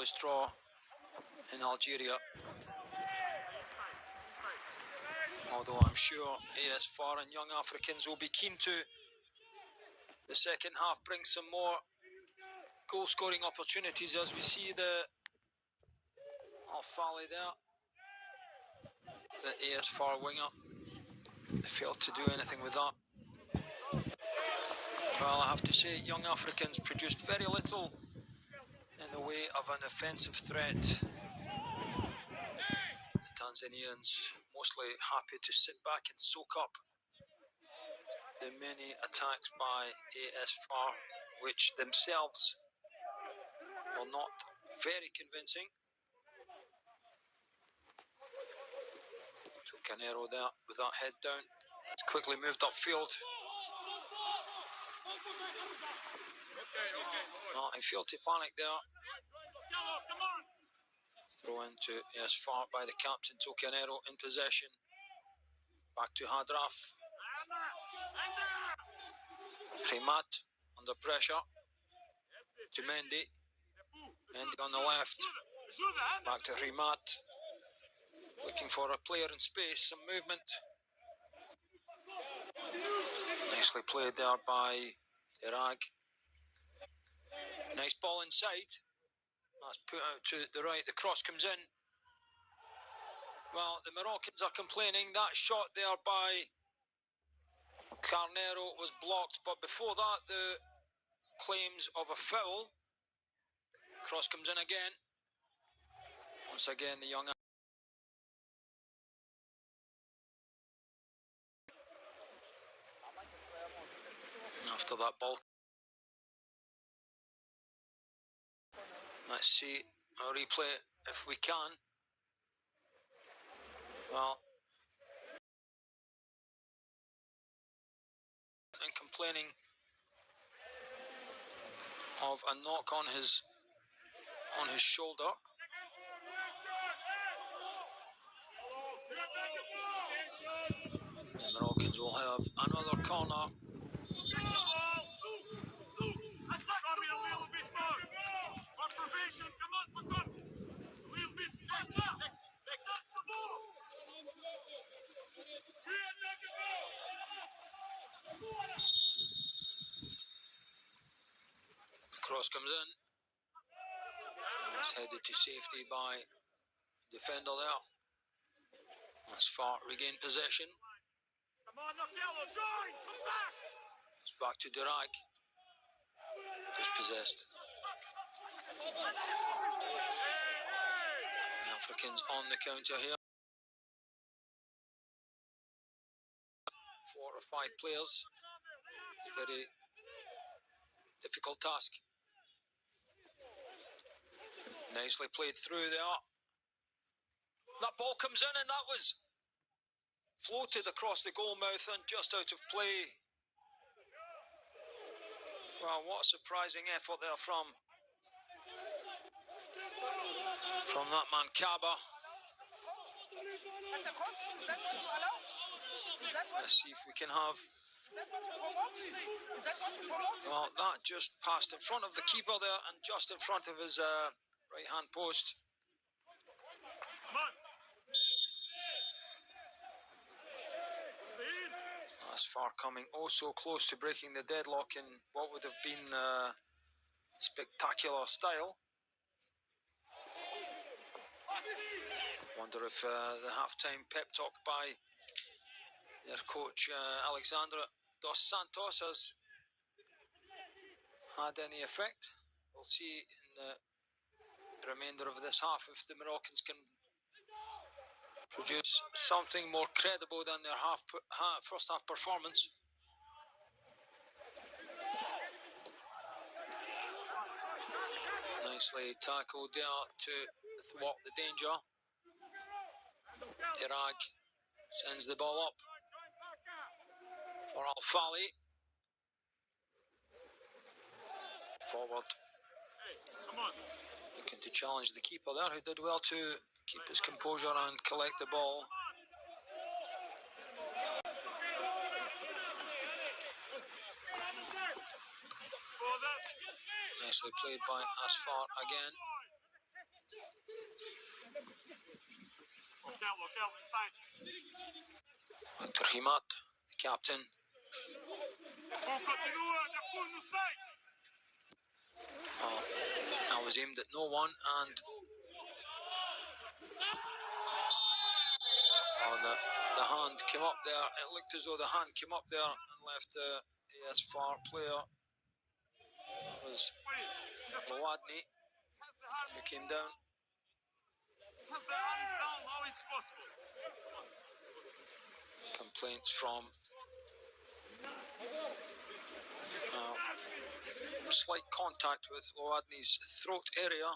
draw in Algeria. Although I'm sure asfar and Young Africans will be keen to, the second half, bring some more goal-scoring opportunities, as we see the Al-Fali there, the asfar winger. They failed to do anything with that. Well, I have to say, Young Africans produced very little in the way of an offensive threat. The Tanzanians mostly happy to sit back and soak up the many attacks by asfar, which themselves were not very convincing. So Canero there with that head down. It's quickly moved upfield. Oh, he failed to panic there. Throw into asfar by the captain, Canero in possession. Back to Hadraf. Rimat under pressure. To Mendy. Mendy on the left. Back to Rimat. Looking for a player in space, some movement. Nicely played there by Iraq. Nice ball inside. That's put out to the right. The cross comes in. Well, the Moroccans are complaining. That shot there by Carnero was blocked, but before that, the claims of a foul. Cross comes in again. Once again, the young. After that ball. Let's see a replay if we can. Well, and complaining of a knock on his shoulder. The Moroccans will have another corner. Cross comes in. It's headed to safety by the defender there. Asfar regain possession. It's back to Dirag. Dispossessed. The Africans on the counter here. 4 or 5 players. Very difficult task. Nicely played through there. That ball comes in and that was floated across the goal mouth and just out of play. Well, what a surprising effort there from that man Kaba. Let's see if we can have. Well, that just passed in front of the keeper there and just in front of his right hand post. Asfar coming oh so close to breaking the deadlock in what would have been spectacular style. Wonder if the half-time pep talk by their coach Alexandra dos Santos has had any effect. We'll see in the remainder of this half if the Moroccans can produce something more credible than their first half performance. Nicely tackled there to thwart the danger. Dirag sends the ball up for Al-Fali. Forward. Looking to challenge the keeper there, who did well to keep his composure and collect the ball. Nicely played by Asfar again. Dr. Himat, the captain. I was aimed at no one, and the hand came up there. It looked as though the hand came up there and left the asfar player. It was Lowadny who came down. Complaints from slight contact with Lowadny's throat area.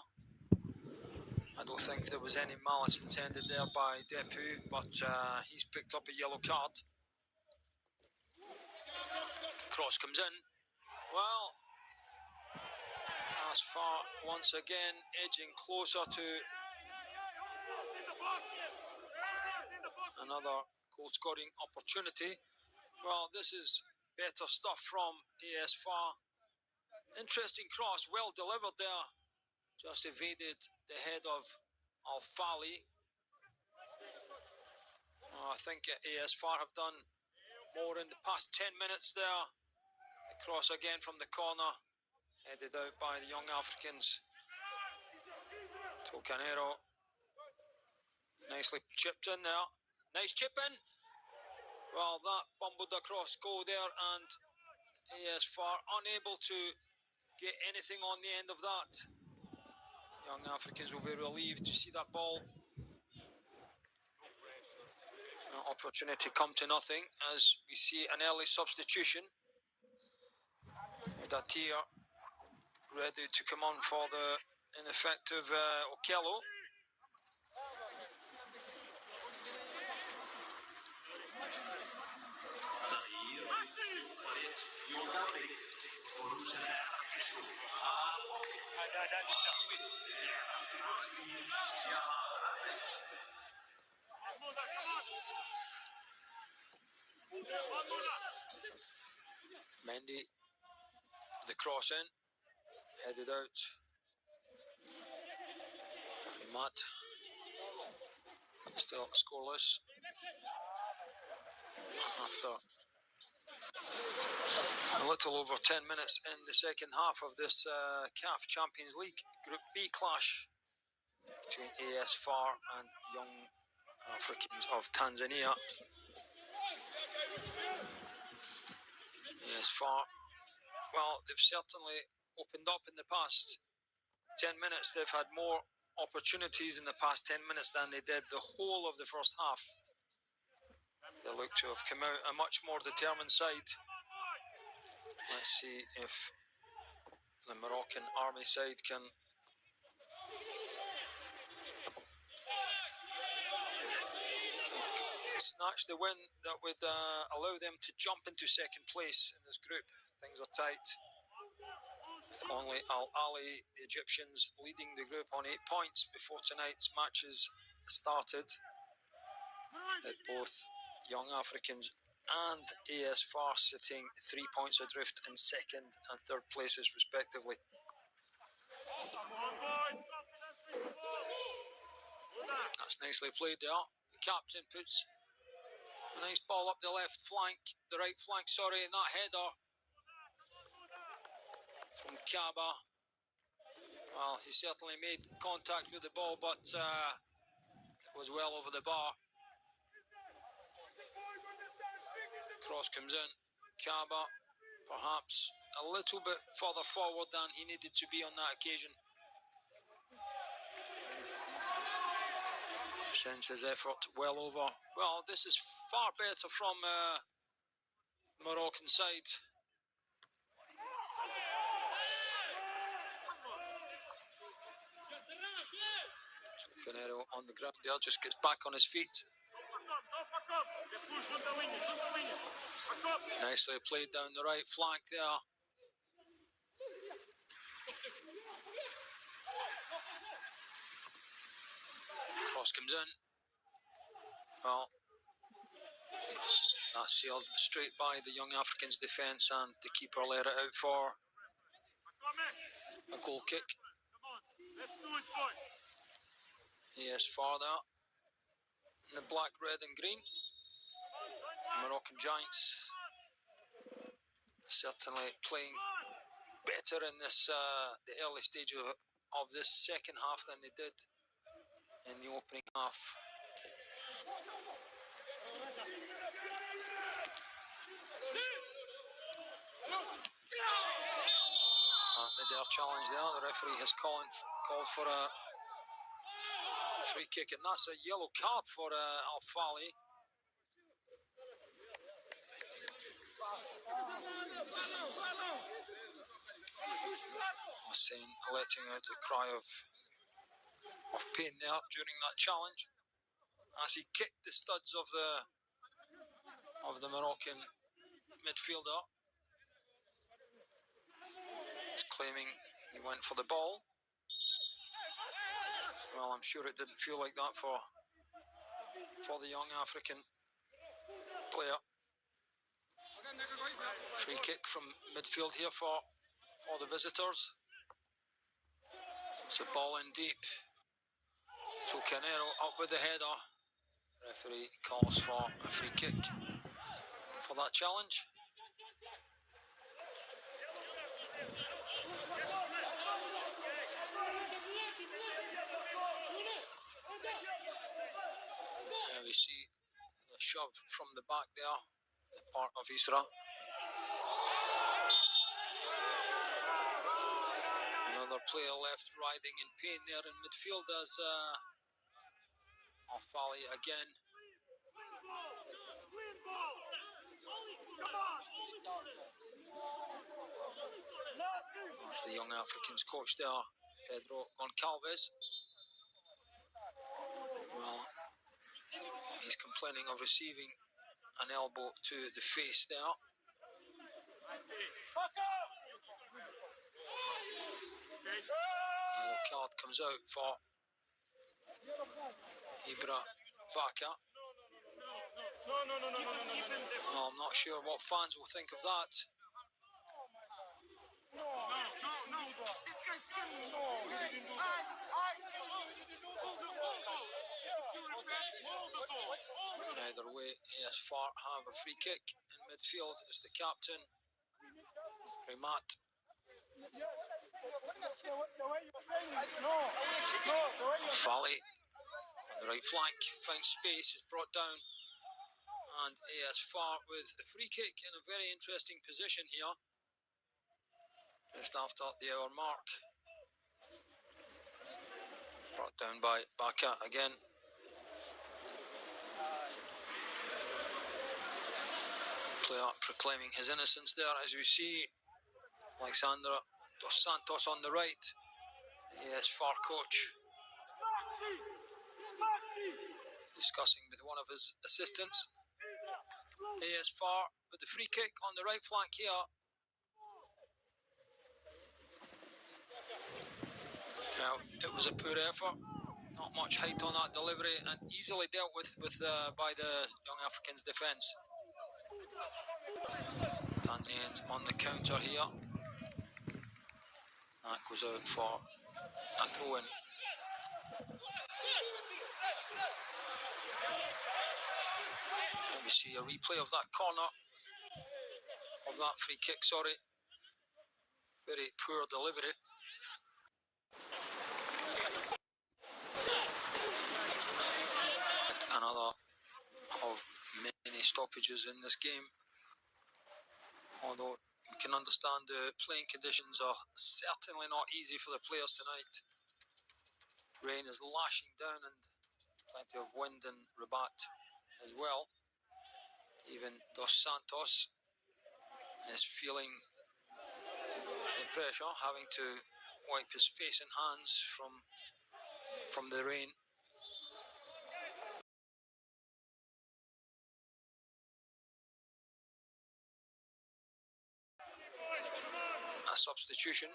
I don't think there was any malice intended there by Depu, but he's picked up a yellow card. Cross comes in. Well, asfar once again edging closer to another goal-scoring opportunity. Well, this is better stuff from asfar. Interesting cross, well delivered there. Just evaded the head of Al-Fali. I think asfar have done more in the past 10 minutes there. The cross again from the corner, headed out by the young Africans. Tocanero, nicely chipped in there. Nice chip in. Well, that bumbled across goal there, and asfar unable to get anything on the end of that. Young Africans will be relieved to see that ball. Opportunity come to nothing as we see an early substitution. Datir ready to come on for the ineffective Okello. Mendy, the cross in, headed out. Matt, still scoreless after a little over 10 minutes in the second half of this CAF Champions League Group B clash between asfar and Young Africans of Tanzania. asfar, well, they've certainly opened up in the past 10 minutes. They've had more opportunities in the past 10 minutes than they did the whole of the first half. They look to have come out a much more determined side. Let's see if the Moroccan army side can snatch the win that would allow them to jump into second place in this group. Things are tight, with only Al Ahly, the Egyptians, leading the group on 8 points before tonight's matches started. Both Young Africans and asfar sitting 3 points adrift in second and third places respectively. That's nicely played there. The captain puts a nice ball up the right flank, and that header from Kaba. Well, he certainly made contact with the ball, but it was well over the bar. Cross comes in. Kaba, perhaps a little bit further forward than he needed to be on that occasion. Sends his effort well over. Well, this is far better from Moroccan side. Canero on the ground there, just gets back on his feet. Nicely played down the right flank there. Cross comes in. Well, that's sailed straight by the Young Africans defence, and the keeper let it out for a goal kick. asfar there. in the black, red and green. The Moroccan Giants certainly playing better in this the early stage of this second half than they did in the opening half. Mid-air challenge there. The referee has called for a free kick, and that's a yellow card for Al-Fali. Hussein letting out a cry of pain there during that challenge as he kicked the studs of the Moroccan midfielder. He's claiming he went for the ball. Well, I'm sure it didn't feel like that for the young African player. Free kick from midfield here for the visitors. It's a ball in deep. So Canero up with the header. Referee calls for a free kick for that challenge. We see the shove from the back there, the part of Isra. Another player left writhing in pain there in midfield as Al-Fali again. That's the young Africans coach there, Pedro Goncalves. Well, he's complaining of receiving an elbow to the face there. Yellow card comes out for Ibra Baka. Well, I'm not sure what fans will think of that. Either way, asfar have a free kick. In midfield is the captain, Rimat. Fali on the right flank finds space, is brought down, and asfar with a free kick in a very interesting position here, just after the hour mark. Brought down by Baka again. Player proclaiming his innocence there, as we see Alexander dos Santos on the right, asfar coach, discussing with one of his assistants. asfar with the free kick on the right flank here. Now, it was a poor effort, not much height on that delivery, and easily dealt with by the young Africans' defence. Tanzanians on the counter here. That goes out for a throw-in. We see a replay of that corner, of that free kick, sorry. Very poor delivery. Another of many stoppages in this game. Although we can understand the playing conditions are certainly not easy for the players tonight. Rain is lashing down and plenty of wind in Rabat as well. Even Dos Santos is feeling the pressure, having to wipe his face and hands from the rain. A substitution.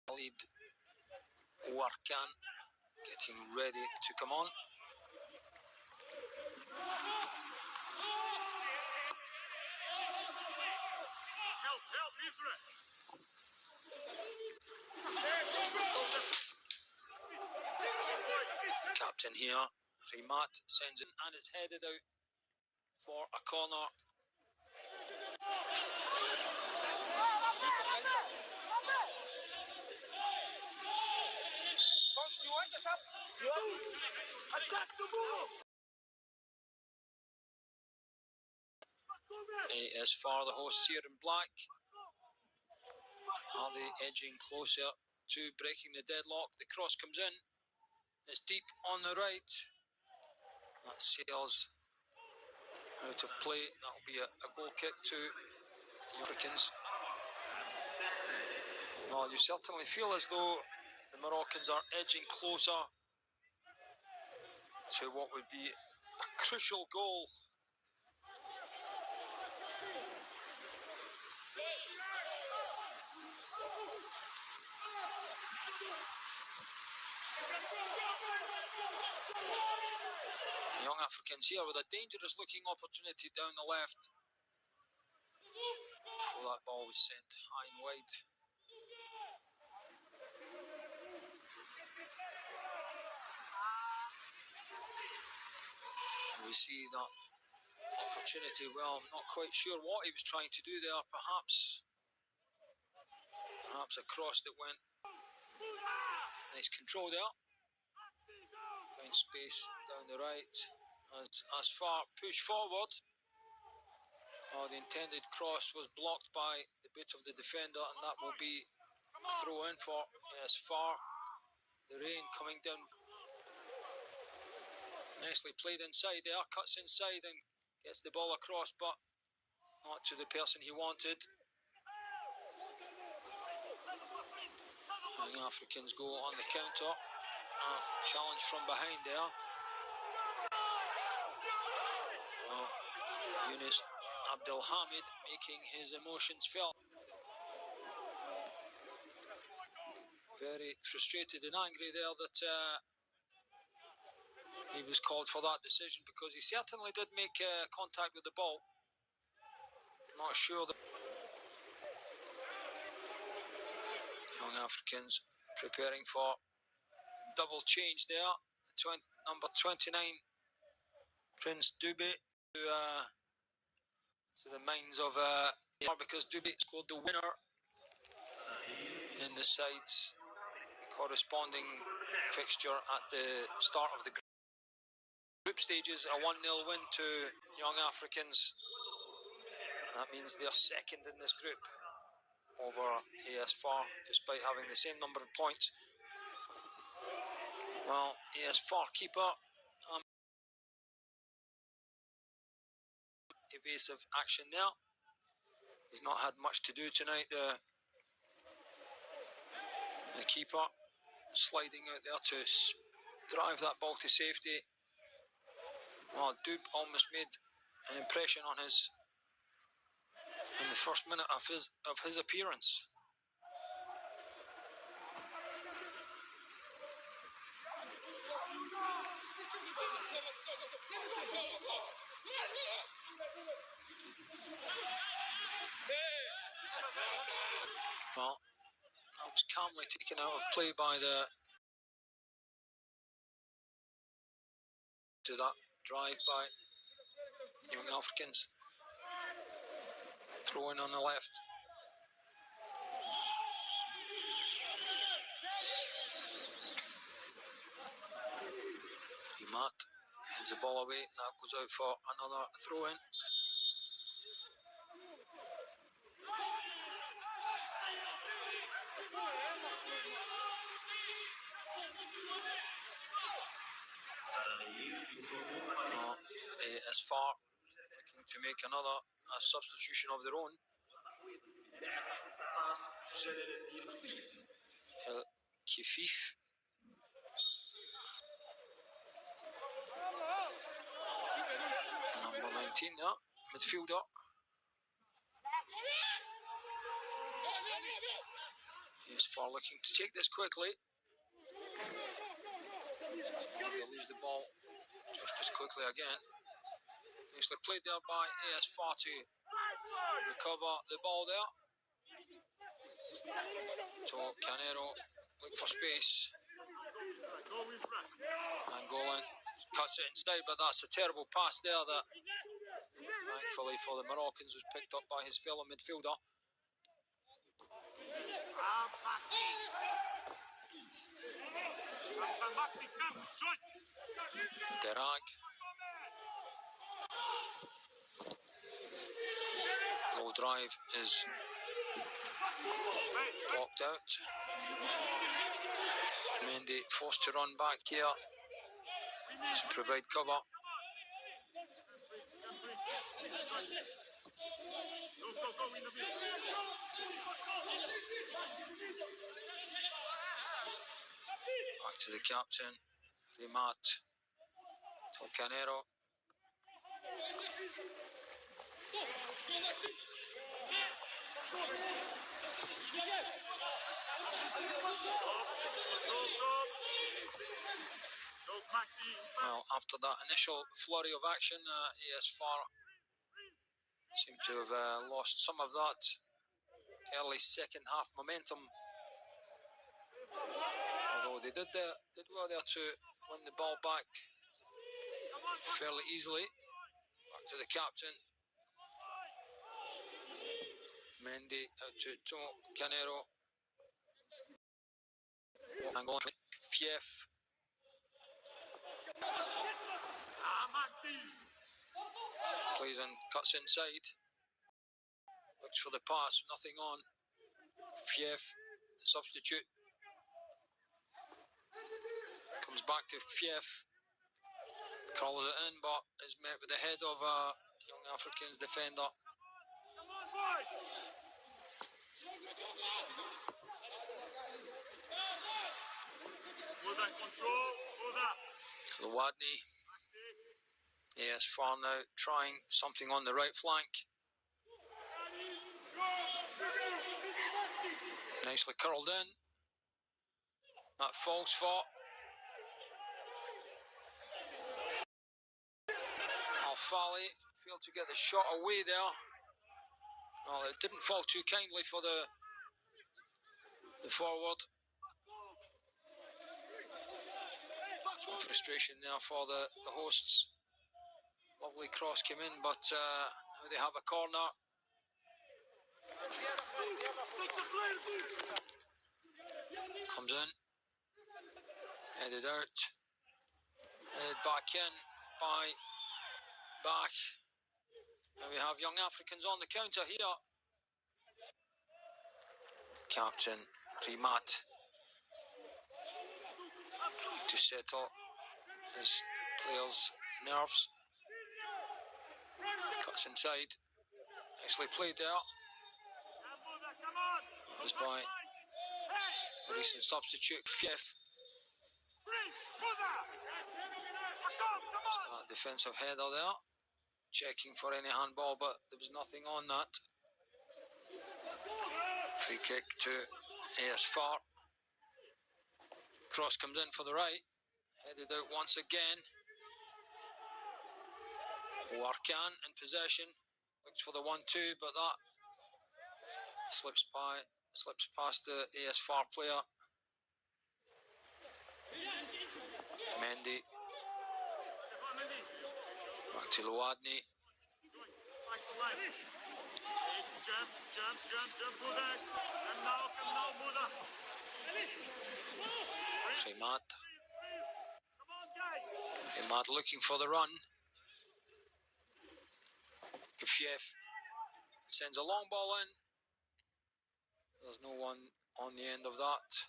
Khalid Warkan getting ready to come on. Captain here, Rimat, sends in and is headed out for a corner. Asfar, the hosts here in black, are they edging closer to breaking the deadlock? The cross comes in, it's deep on the right, that sails out of play. That'll be a goal kick to the Africans. Well, you certainly feel as though the Moroccans are edging closer to what would be a crucial goal. The young Africans here with a dangerous looking opportunity down the left. So that ball was sent high and wide. We see that opportunity. Well, I'm not quite sure what he was trying to do there. Perhaps a cross that went. Nice control there. Find space down the right. As far push forward. Oh, the intended cross was blocked by the bit of the defender, and that will be a throw in for as far. The rain coming down. Nicely played inside there, cuts inside and gets the ball across, but not to the person he wanted. Young Africans go on the counter. Challenge from behind there. Well, Yunus Abdelhamid making his emotions felt. Very frustrated and angry there that he was called for that decision, because he certainly did make contact with the ball. Not sure that young Africans preparing for double change there. Number 29, Prince Dube, to the minds of because Dube scored the winner in the side's corresponding fixture at the start of the group stages. A 1-0 win to young Africans. That means they're second in this group over AS4, despite having the same number of points. Well, AS4 keeper, evasive action there. He's not had much to do tonight. The keeper sliding out there to drive that ball to safety. Well, Dube almost made an impression on his in the first minute of his appearance. Well, that was calmly taken out of play by to that drive by young Africans. Throwing on the left. Matt heads the ball away. That goes out for another throw in. As far looking to make another substitution of their own. Kifif. Number 19 there, midfielder. He's far looking to take this quickly. They lose the ball just as quickly again. Nicely played there by AS4 to recover the ball there. to Canero, look for space. Angolan cuts it inside, but that's a terrible pass there that, thankfully for the Moroccans, was picked up by his fellow midfielder. Derag. Low drive is blocked out. Mendy forced to run back here to provide cover. Back to the captain, Rimat to Canero. Well, after that initial flurry of action, asfar seemed to have lost some of that early second half momentum. Although they did well there to win the ball back fairly easily. Back to the captain. Mendy out to Canero. Angolan, Fief. Plays and cuts inside. Looks for the pass, nothing on. Fief, substitute. Comes back to Fief. Curls it in, but is met with the head of a young Africans defender. Luwadni. asfar now trying something on the right flank. Nicely curled in. That falls for Al-Fali. Failed to get the shot away there. Well, it didn't fall too kindly for the forward. Some frustration there for the hosts. Lovely cross came in, but now they have a corner. Comes in. Headed out. Headed back in by Bach. Now we have young Africans on the counter here. Captain Rimat to settle his players' nerves. Cuts inside. Nicely played there. That was by the recent substitute, Fief. That defensive header there. Checking for any handball, but there was nothing on that. Free kick to asfar. Cross comes in for the right. Headed out once again. Warkan in possession. Looks for the 1-2, but that slips past the asfar player. Mendy. Back to Luwadni. Rimat looking for the run. Fief sends a long ball in. There's no one on the end of that.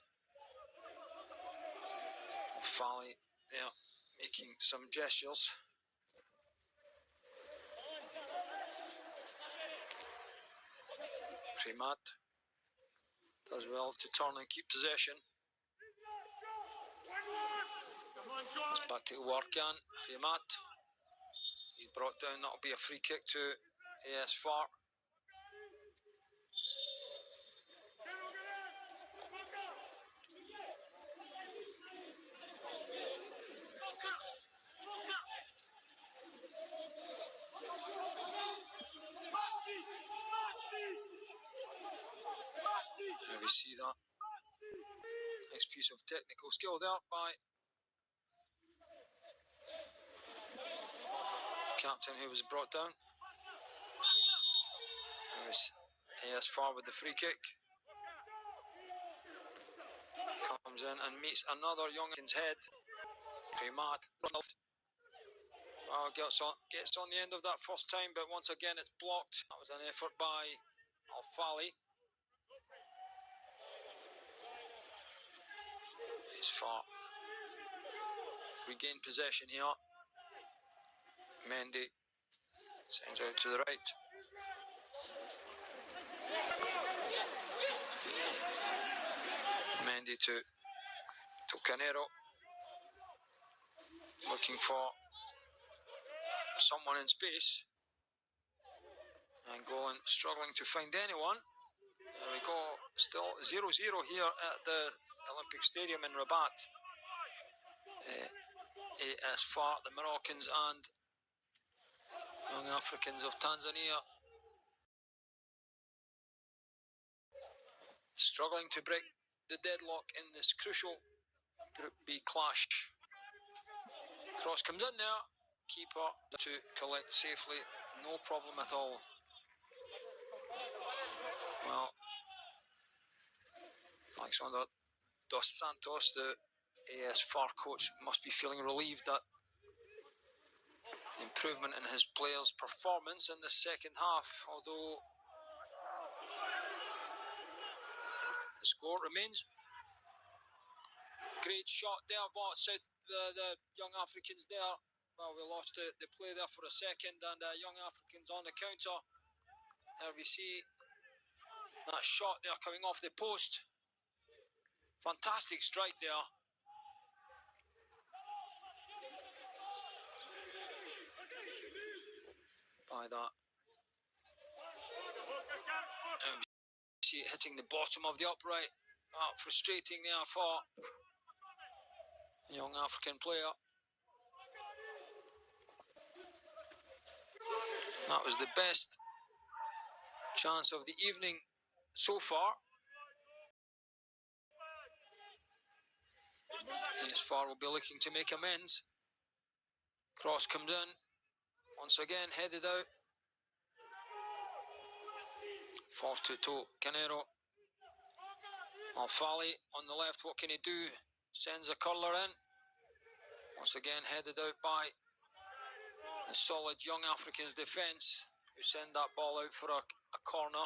Fali there making some gestures. Rimat does well to turn and keep possession. It's back to Warkan. Rimat. He's brought down. That'll be a free kick to asfar. There we see that Nice piece of technical skill there by captain who was brought down. There's asfar with the free kick. Comes in and meets another youngkin's head. Primat gets on the end of that first time, but once again it's blocked. That was an effort by Al-Fali. Asfar regained possession here. Mendy sends out to the right. Mendy to Canero. Looking for someone in space. And going, struggling to find anyone. There we go. Still 0-0 here at the Olympic Stadium in Rabat. Asfar, the Moroccans and Young Africans of Tanzania struggling to break the deadlock in this crucial Group B clash. Cross comes in there. Keeper to collect safely. No problem at all. Well, Alexander Dos Santos, the asfar coach, must be feeling relieved that improvement in his players' performance in the second half, although the score remains. Great shot there, but said the Young Africans there. Well, we lost the play there for a second, and Young Africans on the counter. There we see that shot there coming off the post. Fantastic strike there. By that. See it hitting the bottom of the upright. Frustrating there for a young African player. That was the best chance of the evening so far. Asfar will be looking to make amends. Cross comes in. Once again, headed out. Falls to Canero. Al-Fali on the left, what can he do? Sends a curler in. Once again, headed out by a solid Young Africans defence, who send that ball out for a corner.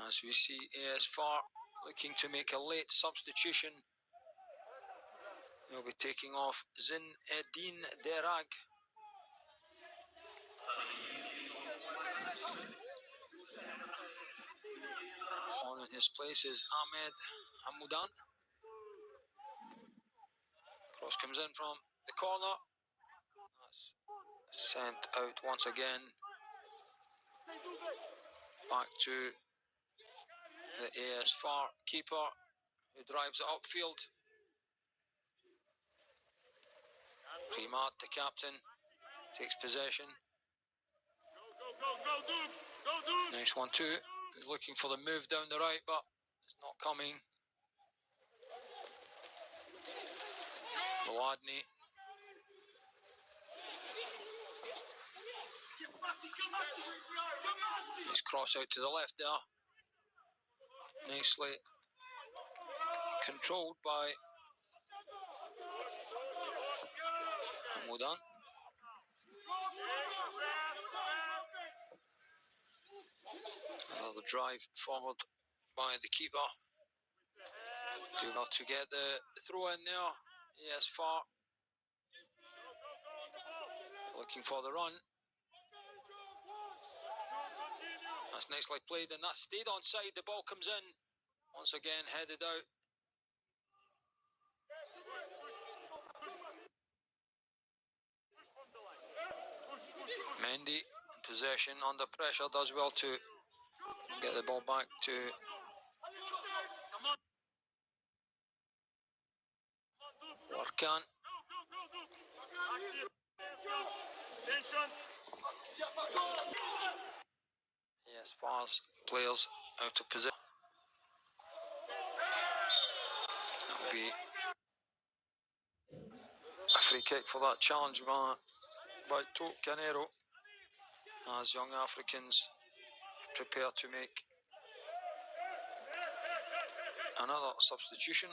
As we see asfar looking to make a late substitution. He'll be taking off Zinedine Derag. On in his place is Ahmed Hamoudan. Cross comes in from the corner. That's sent out once again. Back to the asfar keeper, who drives it upfield. Primat, the captain, takes possession. Nice 1-2. He's looking for the move down the right, but it's not coming. Lawadni. Nice cross out to the left there. Nicely controlled by Hamoudan. Another drive forward by the keeper. Do well to get the throw in there. Asfar looking for the run. That's nicely played, and that stayed onside. The ball comes in. Once again, headed out. Mendy in possession, under pressure, does well to get the ball back to Warkan. Yes, Far's players out of position. That'll be a free kick for that challenge by Tote Canero, as young Africans prepare to make another substitution.